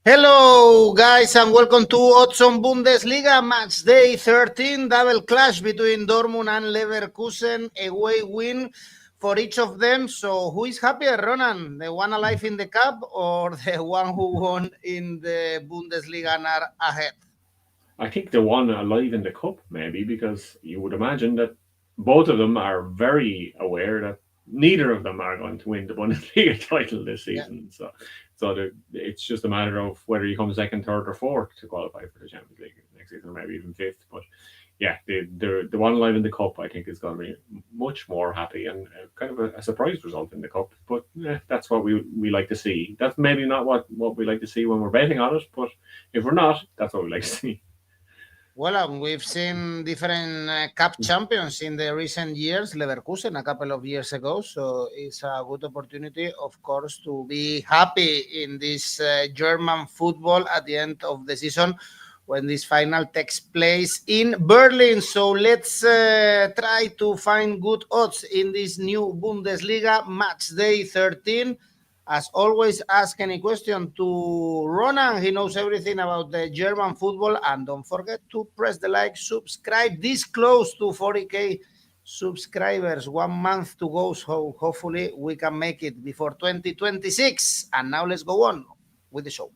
Hello, guys, and welcome to Odds on Bundesliga Matchday 13. Double clash between Dortmund and Leverkusen. Away win for each of them. So, who is happier, Ronan? The one alive in the cup or the one who won in the Bundesliga and are ahead? I think the one alive in the cup, maybe, because you would imagine that both of them are very aware that neither of them are going to win the Bundesliga title this season. Yeah. So it's just a matter of whether you come second, third, or fourth to qualify for the Champions League next season, or maybe even fifth. But yeah, the one alive in the cup, I think, is going to be much more happy and kind of a surprise result in the cup. But yeah, that's what we like to see. That's maybe not what we like to see when we're betting on it, but if we're not, that's what we like to see. Well, we've seen different cup champions in the recent years, Leverkusen a couple of years ago, so it's a good opportunity, of course, to be happy in this German football at the end of the season when this final takes place in Berlin. So let's try to find good odds in this new Bundesliga Matchday 13. As always, ask any question to Ronan. He knows everything about the German football. And don't forget to press the like, subscribe. This close to 40K subscribers. 1 month to go. So hopefully we can make it before 2026. And now let's go on with the show.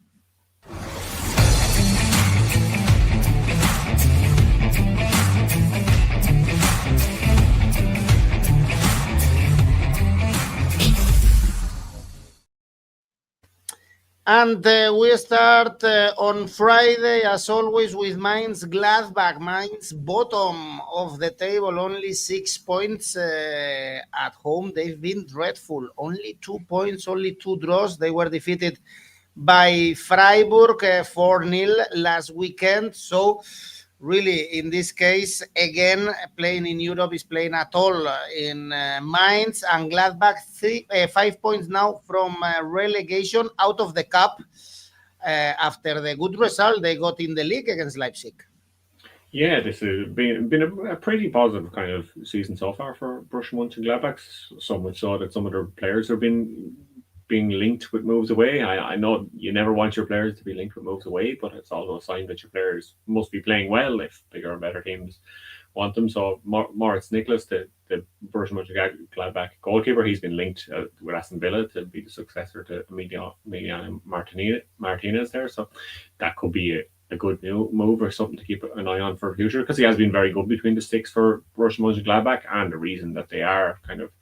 And we start on Friday, as always, with Mainz Gladbach. Mainz, bottom of the table, only 6 points at home. They've been dreadful. Only 2 points, only 2 draws. They were defeated by Freiburg 4-0 last weekend. So, really, in this case, again, playing in Europe is playing at all in Mainz, and Gladbach 5 points now from relegation out of the cup after the good result they got in the league against Leipzig. Yeah, this has been a pretty positive kind of season so far for Borussia Mönchengladbach. So much so that some of their players have been being linked with moves away. I know you never want your players to be linked with moves away, but it's also a sign that your players must be playing well if bigger and better teams want them. So Moritz Nicholas, the Borussia Mönchengladbach goalkeeper, he's been linked with Aston Villa to be the successor to Emiliano Martinez there. So that could be a good new move or something to keep an eye on for the future, because he has been very good between the sticks for Borussia Mönchengladbach, and the reason that they are kind of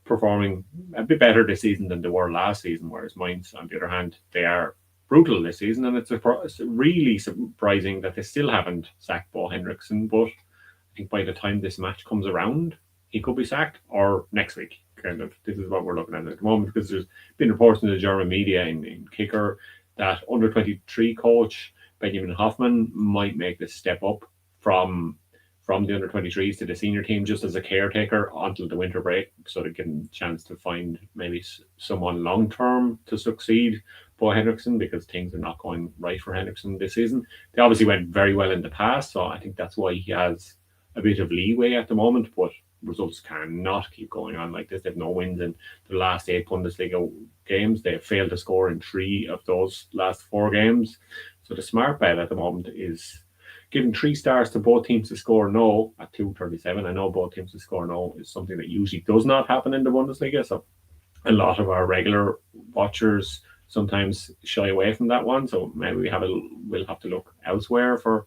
performing a bit better this season than they were last season, whereas Mainz, on the other hand, they are brutal this season, and it's really surprising that they still haven't sacked Bo Henriksen. But I think by the time this match comes around, he could be sacked, or next week. Kind of, this is what we're looking at the moment, because there's been reports in the German media in Kicker that under 23 coach Benjamin Hoffmann might make this step up from the under-23s to the senior team just as a caretaker until the winter break, so they get a chance to find maybe someone long-term to succeed Bo Henriksen, because things are not going right for Henriksen this season. They obviously went very well in the past, so I think that's why he has a bit of leeway at the moment, but results cannot keep going on like this. They have no wins in the last 8 Bundesliga games. They have failed to score in 3 of those last 4 games. So the smart bet at the moment is giving 3 stars to both teams to score no at 2.37. I know both teams to score no is something that usually does not happen in the Bundesliga, so a lot of our regular watchers sometimes shy away from that one. So maybe we'll have to look elsewhere for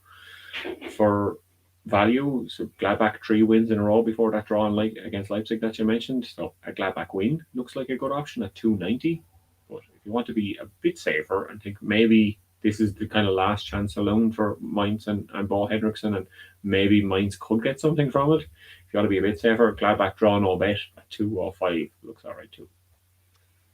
value. So Gladbach 3 wins in a row before that draw against Leipzig that you mentioned. So a Gladbach win looks like a good option at 2.90. But if you want to be a bit safer and think maybe this is the kind of last chance alone for Mainz and Bo Henriksen, and maybe Mainz could get something from it, if you want to be a bit safer, Gladbach draw no bet at 2.05 looks all right too.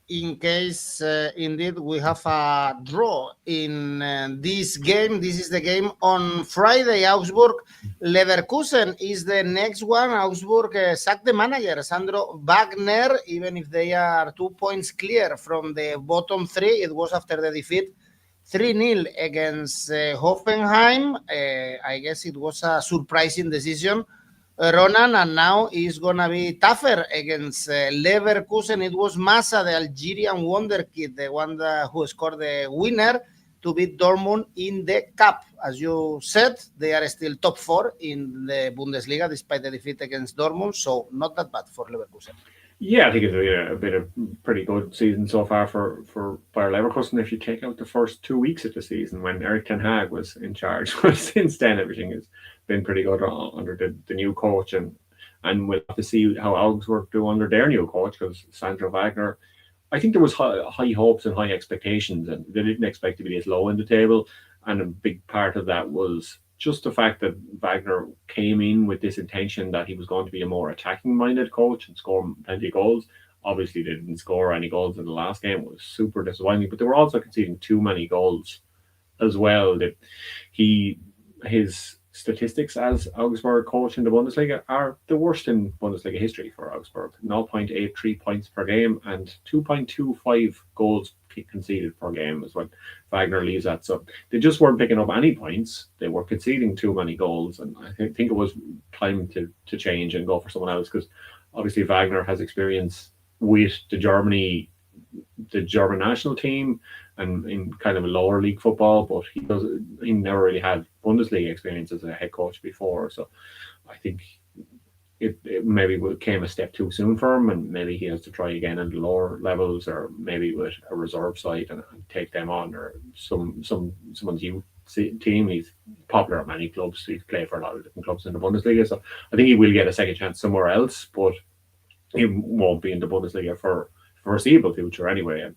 In case, indeed, we have a draw in this game. This is the game on Friday. Augsburg Leverkusen is the next one. Augsburg sacked the manager, Sandro Wagner, even if they are 2 points clear from the bottom 3. It was after the defeat 3-0 against Hoffenheim. I guess it was a surprising decision, Ronan, and now it's going to be tougher against Leverkusen. It was Massa, the Algerian wonder kid, the one who scored the winner. to beat Dortmund in the Cup. As you said, they are still top 4 in the Bundesliga despite the defeat against Dortmund, so not that bad for Leverkusen. Yeah, I think it's been a pretty good season so far for Bayer Leverkusen if you take out the first 2 weeks of the season when Erik ten Hag was in charge. But since then, everything has been pretty good under the new coach, and we'll have to see how Augsburg do under their new coach, because Sandro Wagner, I think there was high hopes and high expectations, and they didn't expect to be this low in the table. And a big part of that was just the fact that Wagner came in with this intention that he was going to be a more attacking-minded coach and score plenty of goals. Obviously, they didn't score any goals in the last game. It was super disappointing, but they were also conceding too many goals as well. That his statistics as Augsburg coach in the Bundesliga are the worst in Bundesliga history for Augsburg. 0.83 points per game and 2.25 goals conceded per game is what Wagner leaves at. So they just weren't picking up any points. They were conceding too many goals, and I think it was time to change and go for someone else, because obviously Wagner has experience with the German national team and in kind of a lower league football, but he never really had Bundesliga experience as a head coach before. So I think it maybe came a step too soon for him, and maybe he has to try again at the lower levels, or maybe with a reserve side and take them on, or someone's youth team. He's popular at many clubs. He's played for a lot of different clubs in the Bundesliga, so I think he will get a second chance somewhere else, but he won't be in the Bundesliga for foreseeable future anyway. And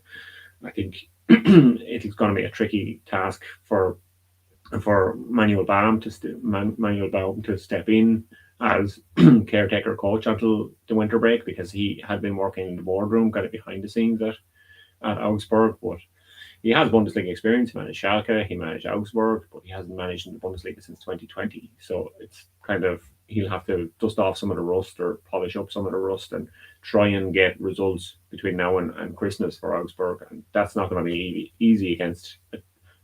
I think it's going to be a tricky task for Manuel Baum to step in as caretaker coach until the winter break, because he had been working in the boardroom, kind of behind the scenes at Augsburg. But he has Bundesliga experience. He managed Schalke, he managed Augsburg, but he hasn't managed in the Bundesliga since 2020. So it's kind of, he'll have to dust off some of the rust or polish up some of the rust and try and get results between now and Christmas for Augsburg. And that's not going to be easy against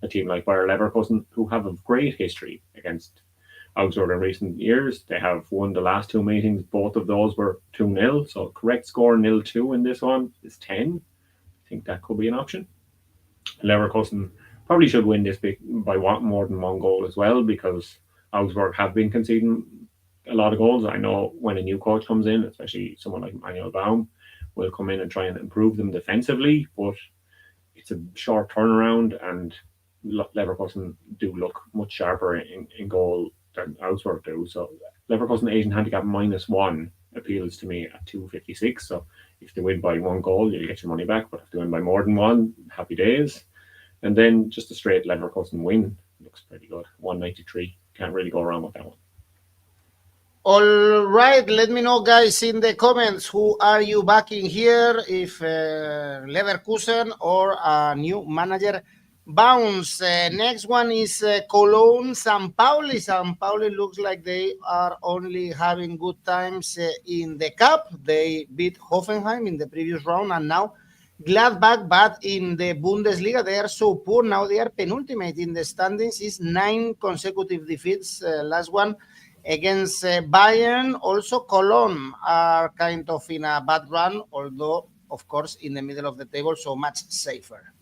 a team like Bayer Leverkusen, who have a great history against Augsburg in recent years. They have won the last 2 meetings. Both of those were 2-0. So correct score 0-2 in this one is 10. I think that could be an option. Leverkusen probably should win this by more than 1 goal as well, because Augsburg have been conceding a lot of goals. I know when a new coach comes in, especially someone like Manuel Baum, will come in and try and improve them defensively, but it's a short turnaround, and Leverkusen do look much sharper in goal than Augsburg do. So Leverkusen Asian handicap -1 appeals to me at 2.56. So if they win by 1 goal, you'll get your money back. But if they win by more than 1, happy days. And then just a straight Leverkusen win looks pretty good. 193. Can't really go wrong with that one. All right, let me know, guys, in the comments, who are you backing here? If Leverkusen or a new manager bounce. Next one is Cologne, Pauli. Pauli looks like they are only having good times in the cup. They beat Hoffenheim in the previous round, and now Gladbach, but in the Bundesliga they are so poor. Now they are penultimate in the standings. Is 9 consecutive defeats. Last one against Bayern. Also Cologne are kind of in a bad run, although of course in the middle of the table, so much safer.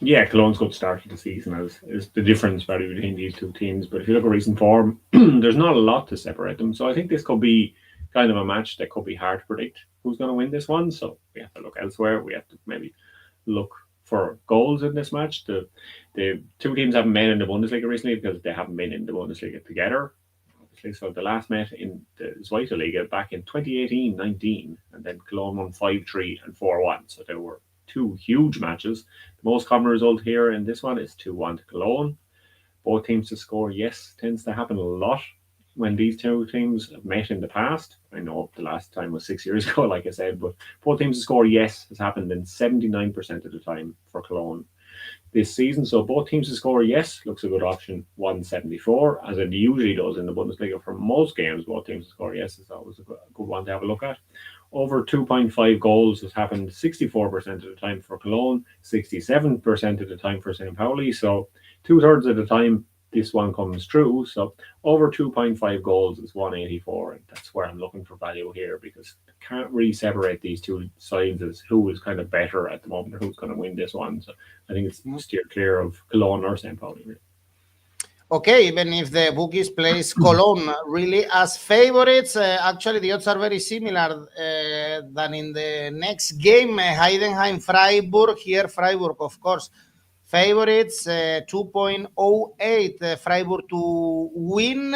Yeah, Cologne's good start to the season is the difference value between these two teams. But if you look at recent form, there's not a lot to separate them. So I think this could be kind of a match that could be hard to predict who's going to win this one. So we have to look elsewhere. We have to maybe look for goals in this match. The two teams haven't met in the Bundesliga recently because they haven't been in the Bundesliga together. Obviously, so the last met in the Zweite Liga back in 2018-19, and then Cologne won 5-3 and 4-1. So there were 2 huge matches. The most common result here in this one is 2-1 to Cologne. Both teams to score, yes, tends to happen a lot when these two teams have met in the past. I know the last time was 6 years ago, like I said, but both teams to score, yes, has happened in 79% of the time for Cologne this season. So both teams to score, yes, looks a good option. 174, as it usually does in the Bundesliga for most games. Both teams to score, yes, is always a good one to have a look at. Over 2.5 goals has happened 64% of the time for Cologne, 67% of the time for St. Pauli. So 2/3 of the time this one comes true. So over 2.5 goals is 184, and that's where I'm looking for value here, because I can't really separate these two sides as who is kind of better at the moment or who's going to win this one. So I think it's steer clear of Cologne or St. Pauli. Really. Okay, even if the bookies place Cologne really as favorites, actually the odds are very similar than in the next game, Heidenheim Freiburg. Here Freiburg, of course, favorites, 2.08 Freiburg to win.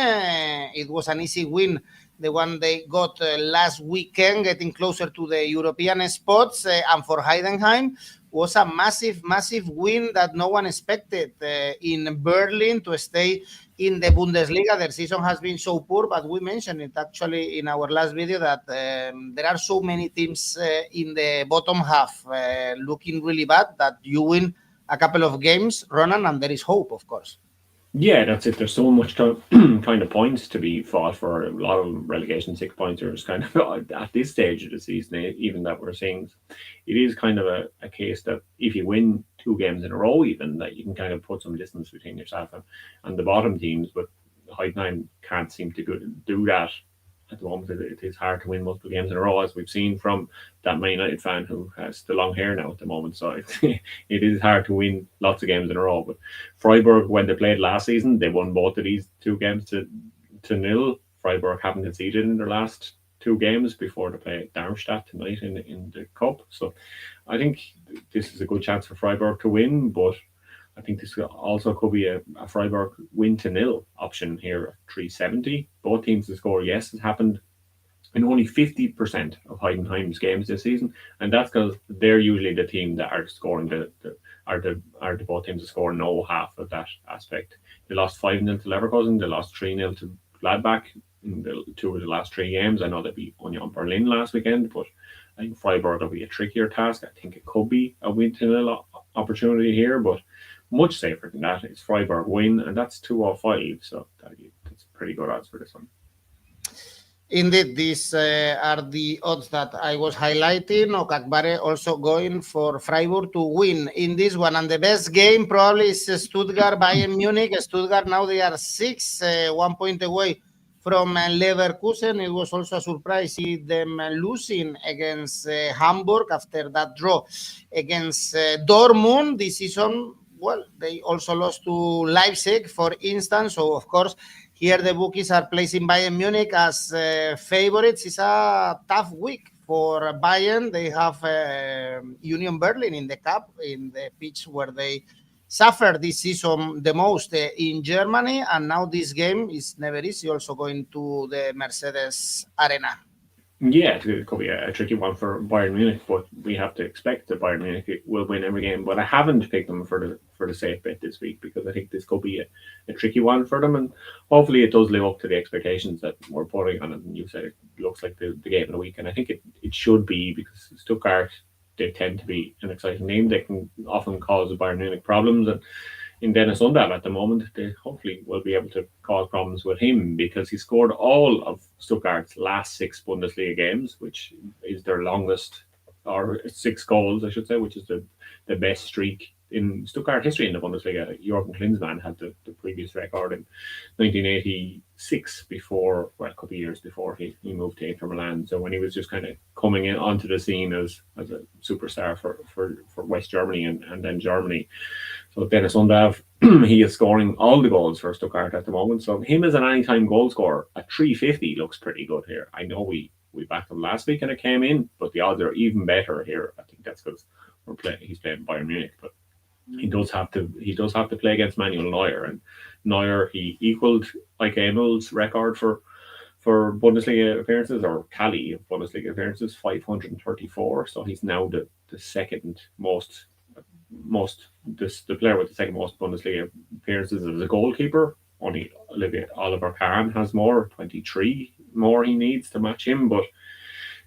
It was an easy win, the one they got last weekend, getting closer to the European spots. And for Heidenheim, was a massive win that no one expected in Berlin to stay in the Bundesliga. Their season has been so poor, but we mentioned it actually in our last video that there are so many teams in the bottom half looking really bad that you win a couple of games, Ronan, and there is hope, of course. Yeah, that's it. There's so much kind of points to be fought for. A lot of relegation 6-pointers kind of at this stage of the season, even that we're seeing. It is kind of a case that if you win 2 games in a row, even, that you can kind of put some distance between yourself and the bottom teams. But Heidenheim can't seem to do that at the moment. It is hard to win multiple games in a row, as we've seen from that Man United fan who has the long hair now at the moment. So it is hard to win lots of games in a row. But Freiburg, when they played last season, they won both of these 2 games to 0. Freiburg haven't conceded in their last 2 games before they play Darmstadt tonight in the cup. So I think this is a good chance for Freiburg to win, but I think this also could be a Freiburg win to 0 option here at 370. Both teams to score, yes, it happened in only 50% of Heidenheim's games this season, and that's because they're usually the team that are scoring are the both teams to score no half of that aspect. They lost 5-0 to Leverkusen, they lost 3-0 to Gladbach in the 2 of the last 3 games. I know they beat Union Berlin last weekend, but I think Freiburg will be a trickier task. I think it could be a win to 0 opportunity here, but much safer than that. It's Freiburg win, and that's 205. So that's pretty good odds for this one. Indeed, these are the odds that I was highlighting. 𝗏𝐿𝐴𝐵𝐴 also going for Freiburg to win in this one. And the best game probably is Stuttgart, Bayern Munich. Stuttgart now they are 6, 1 point away from Leverkusen. It was also a surprise see them losing against Hamburg after that draw against Dortmund this season. Well, they also lost to Leipzig, for instance. So, of course, here the bookies are placing Bayern Munich as favorites. It's a tough week for Bayern. They have Union Berlin in the cup, in the pitch where they suffered this season the most in Germany. And now this game is never easy, also going to the Mercedes Arena. Yeah, it could be a tricky one for Bayern Munich, but we have to expect that Bayern Munich will win every game. But I haven't picked them for the safe bet this week, because I think this could be a tricky one for them, and hopefully it does live up to the expectations that we're putting on it. And you said it looks like the game of the week, and I think it should be, because Stuttgart, they tend to be an exciting name. They can often cause Bayern Munich problems, and in Dennis Undahl at the moment, they hopefully will be able to cause problems with him, because he scored all of Stuttgart's last 6 Bundesliga games, which is their longest, or 6 goals, I should say, which is the best streak in Stuttgart history in the Bundesliga. 𝗀𝐿 Klinsmann had the previous record in 1986, before, well, a couple of years before he moved to Inter Milan. So when he was just kind of coming in onto the scene as a superstar for West Germany and then Germany. So Dennis Undahl, he is scoring all the goals for Stuttgart at the moment. So him as an anytime goal scorer at 350 looks pretty good here. I know we backed him last week and it came in, but the odds are even better here. I think that's because he's playing Bayern Munich, but he does have to play against Manuel Neuer, and Neuer, he equaled 𝐿𝐴𝐵𝐴𝐵's record for Bundesliga appearances, or tally of Bundesliga appearances, 534. So he's now the second most the player with the second most Bundesliga appearances as a goalkeeper. Only Oliver Kahn has more, 23 more he needs to match him, but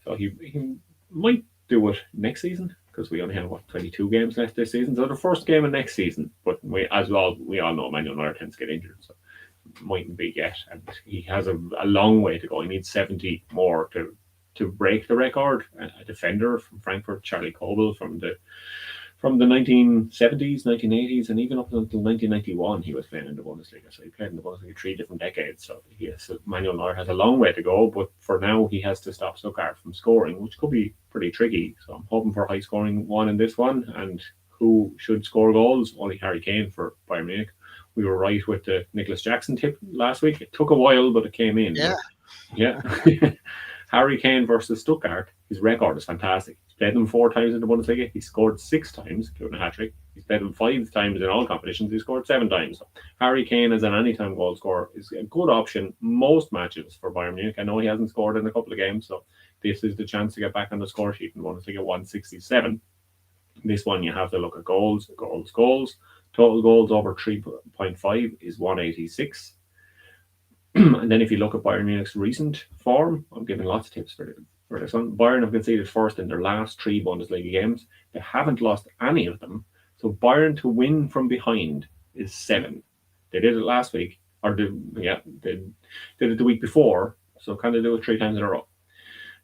so he might do it next season, because we only have 22 games left this season. So the first game of next season, but we all know Manuel Neuer tends to get injured, so it mightn't be yet. And he has a long way to go. He needs 70 more to break the record. A defender from Frankfurt, Charlie Kobel from the 1970s, 1980s, and even up until 1991, he was playing in the Bundesliga. So he played in the Bundesliga 3 different decades. So Manuel Neuer has a long way to go, but for now, he has to stop Stuttgart from scoring, which could be pretty tricky. So I'm hoping for a high-scoring one in this one. And who should score goals? Only Harry Kane for Bayern Munich. We were right with the Nicholas Jackson tip last week. It took a while, but it came in. Yeah. Yeah. Harry Kane versus Stuttgart. His record is fantastic. He's played them 4 times in the Bundesliga. He scored 6 times, including a hat-trick. He's played them 5 times in all competitions. He scored 7 times. So Harry Kane as an anytime goal scorer is a good option most matches for Bayern Munich. I know he hasn't scored in a couple of games, so this is the chance to get back on the score sheet in Bundesliga 167. This one you have to look at goals. Total goals over 3.5 is 186. And then if you look at Bayern Munich's recent form, I'm giving lots of tips for this one. Bayern have conceded first in their last 3 Bundesliga games. They haven't lost any of them. So Bayern to win from behind is 7. They did it last week, or they did it the week before. So kind of do it 3 times in a row.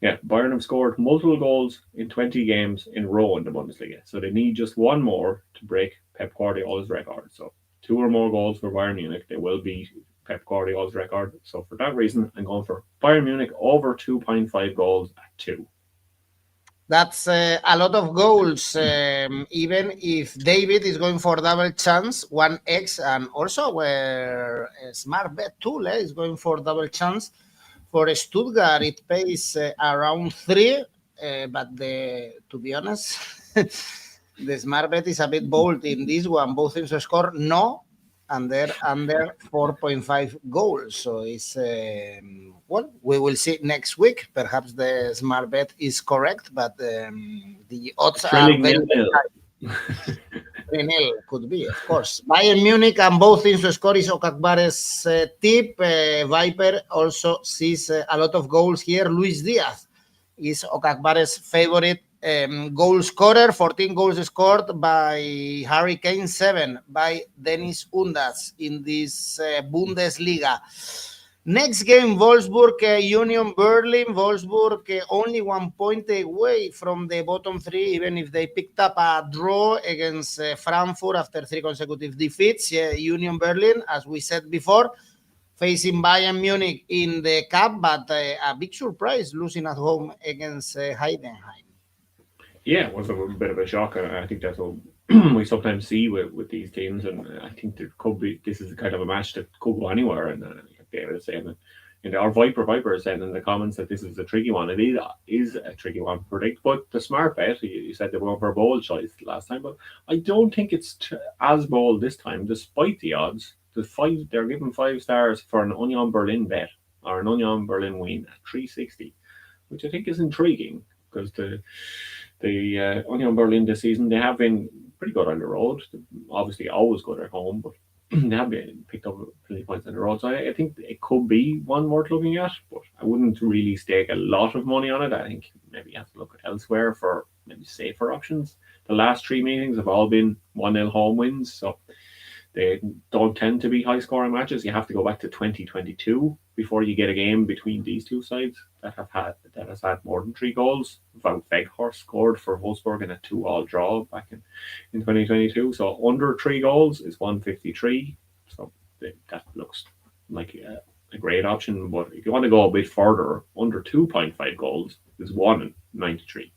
Yeah, Bayern have scored multiple goals in 20 games in a row in the Bundesliga. So they need just 1 more to break Pep Guardiola's record. So 2 or more goals for Bayern Munich. They will beat Pep Guardiola's record. So for that reason, I'm going for Bayern Munich over 2.5 goals at 2. That's a lot of goals, even if David is going for double chance, 1x, and also where Smart Bet tool is going for double chance. For Stuttgart, it pays around 3, but to be honest, the Smart Bet is a bit bold in this one. Both teams score no, under 4.5 goals. So it's, we will see next week. Perhaps the Smart Bet is correct, but the odds are very high. 3-0 could be, of course. Bayern Munich and both teams to score is 𝐿𝐿𝐴𝐵𝐵's tip. Viper also sees a lot of goals here. Luis Diaz is 𝐿𝐴𝐵𝐵𝐵's favorite goal scorer. 14 goals scored by Harry Kane, 7 by Dennis Undav in this Bundesliga. Next game, Wolfsburg, Union Berlin. Wolfsburg only 1 point away from the bottom 3, even if they picked up a draw against Frankfurt after 3 consecutive defeats. Union Berlin, as we said before, facing Bayern Munich in the cup, but a big surprise, losing at home against Heidenheim. Yeah, it was a bit of a shock. I think that's what we sometimes see with these teams, and I think this is kind of a match that could go anywhere. And David is saying, our Viper is saying in the comments that this is a tricky one. It is a tricky one to predict, but the Smart Bet, you said they were for a bold choice last time, but I don't think it's as bold this time, despite the odds. They're given 5 stars for an Union Berlin bet, or an Union Berlin win at 360, which I think is intriguing, because the Union Berlin this season, they have been pretty good on the road. Obviously, always good at home, but they have been picked up plenty of points on the road. So I think it could be one worth looking at, but I wouldn't really stake a lot of money on it. I think maybe you have to look at elsewhere for maybe safer options. The last 3 meetings have all been 1-0 home wins, so they don't tend to be high-scoring matches. You have to go back to 2022 before you get a game between these 2 sides that has had more than 3 goals. Wout Weghorst scored for Wolfsburg in a 2-2 draw back in 2022. So under 3 goals is 153. So that looks like a great option. But if you want to go a bit further, under 2.5 goals is 1.93.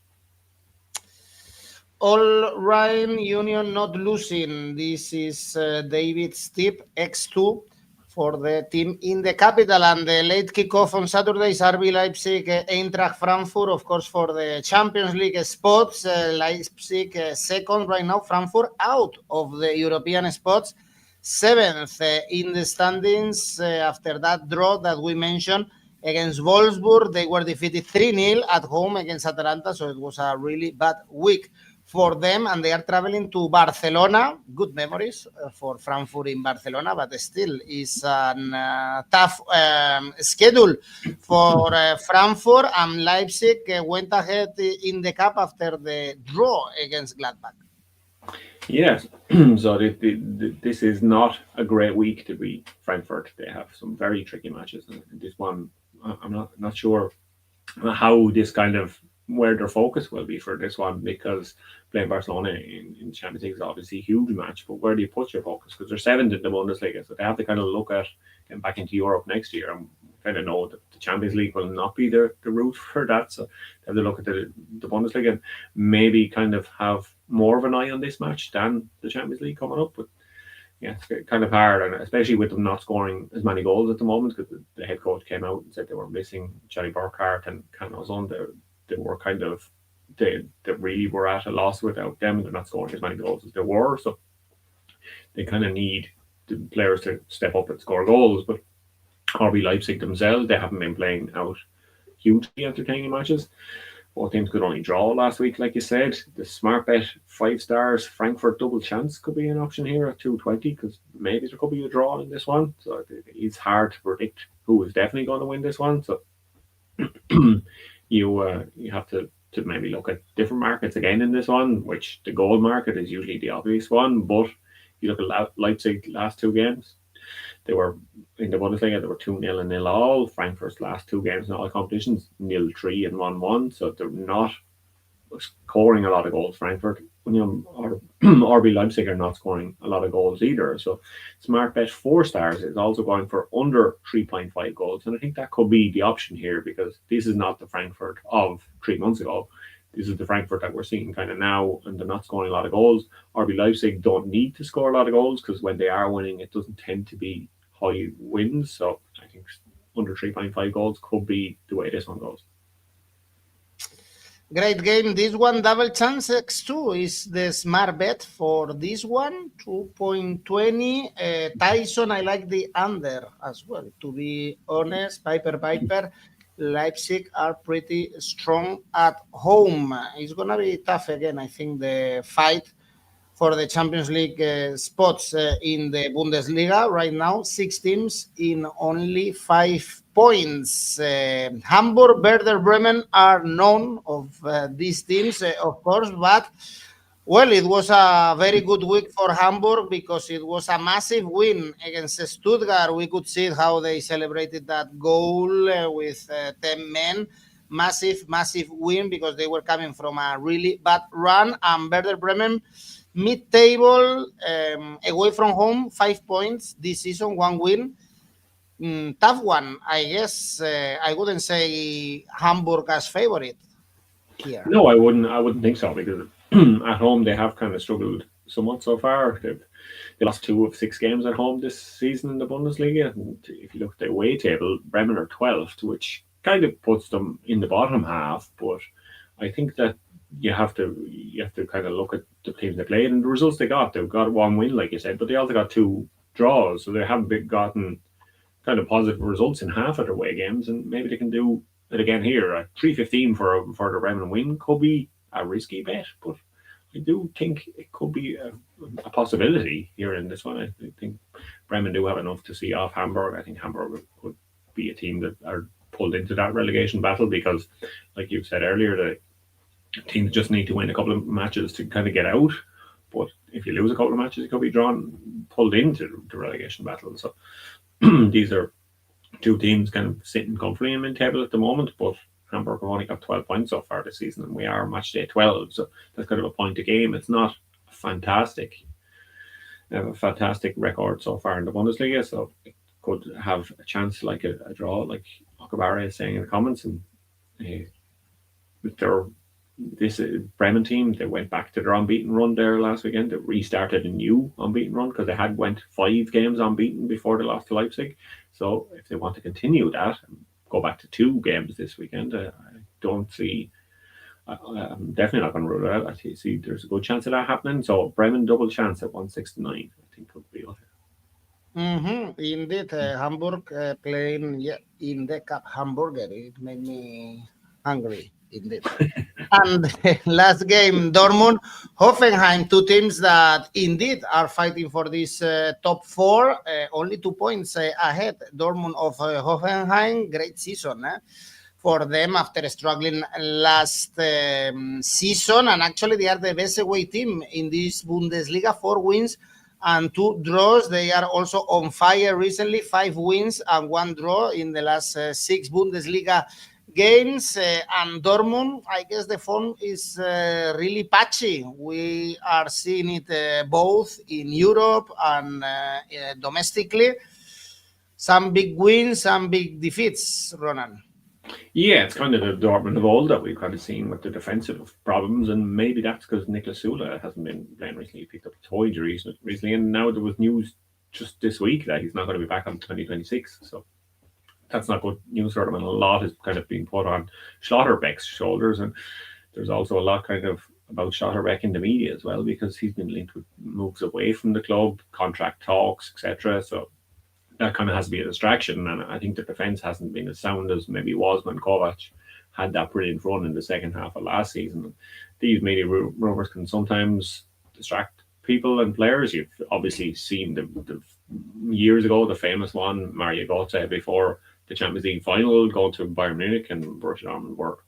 All right, Union not losing. This is David's tip, X2 for the team in the capital. And the late kickoff on Saturday is RB Leipzig, Eintracht Frankfurt, of course, for the Champions League spots. Leipzig second right now, Frankfurt out of the European spots. 7th in the standings after that draw that we mentioned against Wolfsburg. They were defeated 3-0 at home against Atalanta, so it was a really bad week for them, and they are traveling to Barcelona. Good memories for Frankfurt in Barcelona, but still is a tough schedule for Frankfurt. And Leipzig went ahead in the cup after the draw against Gladbach. Yes, so this is not a great week to beat Frankfurt. They have some very tricky matches, and this one, I'm not sure how this kind of where their focus will be for this one, because playing Barcelona in Champions League is obviously a huge match, but where do you put your focus? Because they're 7th in the Bundesliga, so they have to kind of look at getting back into Europe next year, and kind of know that the Champions League will not be the route for that, so they have to look at the Bundesliga and maybe kind of have more of an eye on this match than the Champions League coming up. But yeah, it's kind of hard, and especially with them not scoring as many goals at the moment, because the head coach came out and said they were missing 𝗛𝗵𝗏𝗏 and 𝐿𝐸𝐧𝐧𝐧𝐞𝐜. They were kind of, they really were at a loss without them. They're not scoring as many goals as they were, so they kind of need the players to step up and score goals. But RB Leipzig themselves, they haven't been playing out hugely entertaining matches. Both teams could only draw last week, like you said. The smart bet 5 stars Frankfurt double chance could be an option here at 2.20, because maybe there could be a draw in this one. So it's hard to predict who is definitely going to win this one. So you have to maybe look at different markets again in this one, which the goal market is usually the obvious one. But you look at Leipzig last 2 games, they were in the Bundesliga, they were 2-0 and 0-all. Frankfurt's last 2 games in all competitions, 0-3 and 1-1. So they're not scoring a lot of goals, Frankfurt. Or RB Leipzig are not scoring a lot of goals either. So smart bet 4 stars is also going for under 3.5 goals. And I think that could be the option here, because this is not the Frankfurt of 3 months ago. This is the Frankfurt that we're seeing kind of now, and they're not scoring a lot of goals. RB Leipzig don't need to score a lot of goals, because when they are winning, it doesn't tend to be high wins. So I think under 3.5 goals could be the way this one goes. Great game. This one, double chance X2 is the smart bet for this one, 2.20. Tyson, I like the under as well. To be honest, Piper, Leipzig are pretty strong at home. It's going to be tough again. I think the fight for the Champions League spots in the Bundesliga right now, 6 teams in only 5 points. Hamburg, Werder Bremen are known of these teams, of course, but well, it was a very good week for Hamburg, because it was a massive win against Stuttgart. We could see how they celebrated that goal with 10 men. Massive win, because they were coming from a really bad run. And Werder Bremen, mid-table, away from home, 5 points this season, 1 win. Tough one, I guess. I wouldn't say Hamburg as favorite here. No, I wouldn't think so, because at home they have kind of struggled somewhat so far. They lost 2 of 6 games at home this season in the Bundesliga. And if you look at the away table, Bremen are 12th, which kind of puts them in the bottom half. But I think that you have to kind of look at the teams they played and the results they got. They've got 1 win, like you said, but they also got 2 draws, so they haven't gotten kind of positive results in half of their away games, and maybe they can do it again here. At 3.15 for the Bremen win could be a risky bet, but I do think it could be a possibility here in this one. I think Bremen do have enough to see off Hamburg. I think Hamburg could be a team that are pulled into that relegation battle, because, like you said earlier, the teams just need to win a couple of matches to kind of get out. But if you lose a couple of matches, you could be pulled into the relegation battle. So these are 2 teams kind of sitting comfortably in mid-table at the moment, but Hamburg have only got 12 points so far this season, and we are match day 12, so that's kind of a point a game. It's not fantastic. They have a fantastic record so far in the Bundesliga, so it could have a chance like a draw, like 𝗻𝗏𝗏𝗏 is saying in the comments. And this Bremen team, they went back to their unbeaten run there last weekend. They restarted a new unbeaten run, because they had went 5 games unbeaten before they lost to Leipzig. So if they want to continue that, go back to 2 games this weekend, I don't see. I'm definitely not going to rule it out. I see there's a good chance of that happening. So Bremen double chance at 169, I think could be okay. Indeed, Hamburg playing in the Cup Hamburger. It made me hungry, indeed. And the last game, Dortmund, Hoffenheim, 2 teams that indeed are fighting for this top 4, only 2 points ahead. Dortmund of Hoffenheim, great season for them after struggling last season. And actually, they are the best away team in this Bundesliga, 4 wins and 2 draws. They are also on fire recently, 5 wins and 1 draw in the last 6 Bundesliga games. And Dortmund, I guess the form is really patchy. We are seeing it both in Europe and domestically. Some big wins, some big defeats, Ronan. Yeah, it's kind of the Dortmund of old that we've kind of seen with the defensive problems, and maybe that's because 𝐿𝐴 𝐸 hasn't been playing recently. He picked up a toe injury recently, and now there was news just this week that he's not going to be back on 2026. So that's not good news for him, and a lot is kind of being put on Schlotterbeck's shoulders, and there's also a lot kind of about Schlotterbeck in the media as well, because he's been linked with moves away from the club, contract talks, etc. So that kind of has to be a distraction, and I think the defence hasn't been as sound as maybe it was when 𝐿𝐴 had that brilliant run in the second half of last season. These media rumours can sometimes distract people and players. You've obviously seen the years ago, the famous one, Mario Götze, before the Champions League final, going to Bayern Munich, and Borussia Dortmund were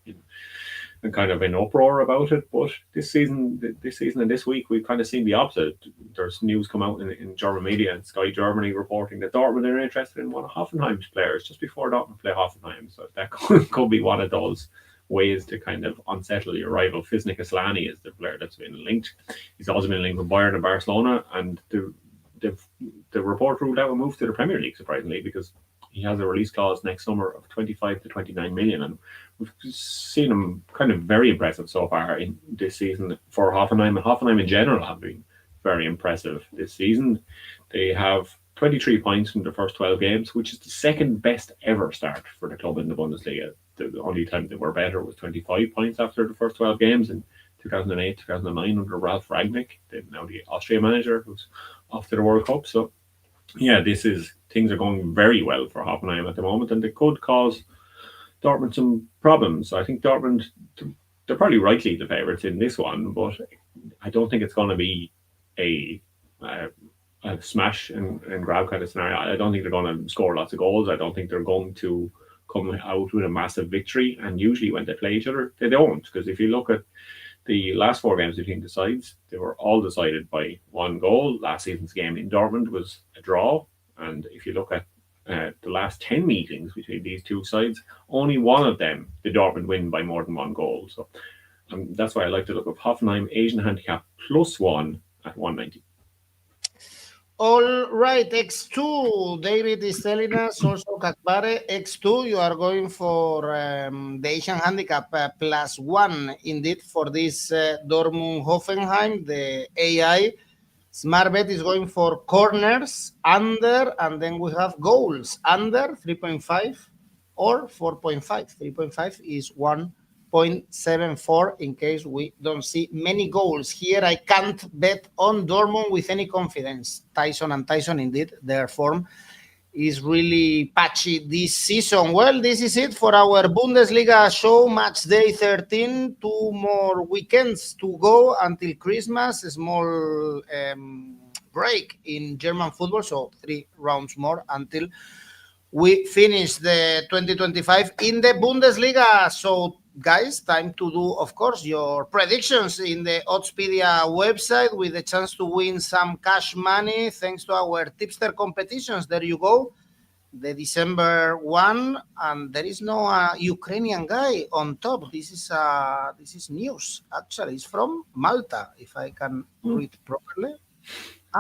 kind of in uproar about it. But this season and this week, we've kind of seen the opposite. There's news come out in German media and Sky Germany reporting that Dortmund are interested in one of Hoffenheim's players just before Dortmund play Hoffenheim. So that could be one of those ways to kind of unsettle your rival. 𝗔nik Asllani is the player that's been linked. He's also been linked with Bayern and Barcelona, and the report ruled out a move to the Premier League, surprisingly, because he has a release clause next summer of 25 to 29 million, and we've seen him kind of very impressive so far in this season for Hoffenheim, and Hoffenheim in general have been very impressive this season. They have 23 points from the first 12 games, which is the second best ever start for the club in the Bundesliga. The only time they were better was 25 points after the first 12 games in 2008, 2009 under Ralf Rangnick, now the Austria manager, who's off to the World Cup. So yeah, things are going very well for Hoffenheim at the moment, and they could cause Dortmund some problems. I think Dortmund, they're probably rightly the favourites in this one, but I don't think it's going to be a smash and grab kind of scenario. I don't think they're going to score lots of goals. I don't think they're going to come out with a massive victory. And usually when they play each other, they don't. Because if you look at the last four games between the sides, they were all decided by one goal. Last season's game in Dortmund was a draw. And if you look at the last 10 meetings between these two sides, only one of them did Dortmund win by more than one goal. So that's why I like to look at Hoffenheim Asian handicap +1 at 190. All right, 𝑋2. David is telling us also 𝐶𝐿𝐴 𝑋2. You are going for the Asian handicap +1 indeed for this Dortmund Hoffenheim. The AI smart bet is going for corners under, and then we have goals under 3.5 or 4.5. 3.5 is 1.74 in case we don't see many goals. Here I can't bet on Dortmund with any confidence. Tyson indeed, their form is really patchy this season. Well, this is it for our Bundesliga show, match day 13. 2 more weekends to go until Christmas. A small break in German football, so 3 rounds more until we finish the 2025 in the Bundesliga. So guys, time to do, of course, your predictions in the Oddspedia website with a chance to win some cash money thanks to our tipster competitions. There you go, the December one, and there is no Ukrainian guy on top. This is news. Actually, it's from Malta, if I can read properly.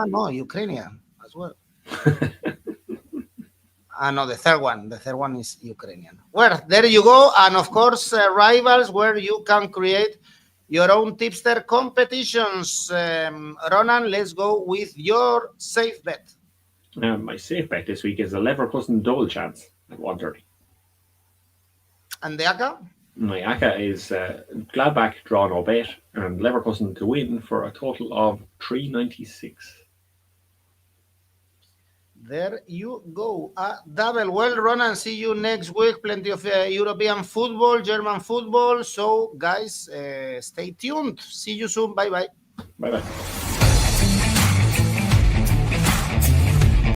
No, Ukrainian as well. No, the third one is Ukrainian. Well, there you go. And of course, rivals, where you can create your own tipster competitions. Ronan, let's go with your safe bet. My safe bet this week is a Leverkusen double chance at 130. And the ACCA? My ACCA is Gladbach draw no bet and Leverkusen to win for a total of 396. There you go. Double. Well, Ronan, see you next week. Plenty of European football, German football. So, guys, stay tuned. See you soon. Bye-bye. Bye-bye.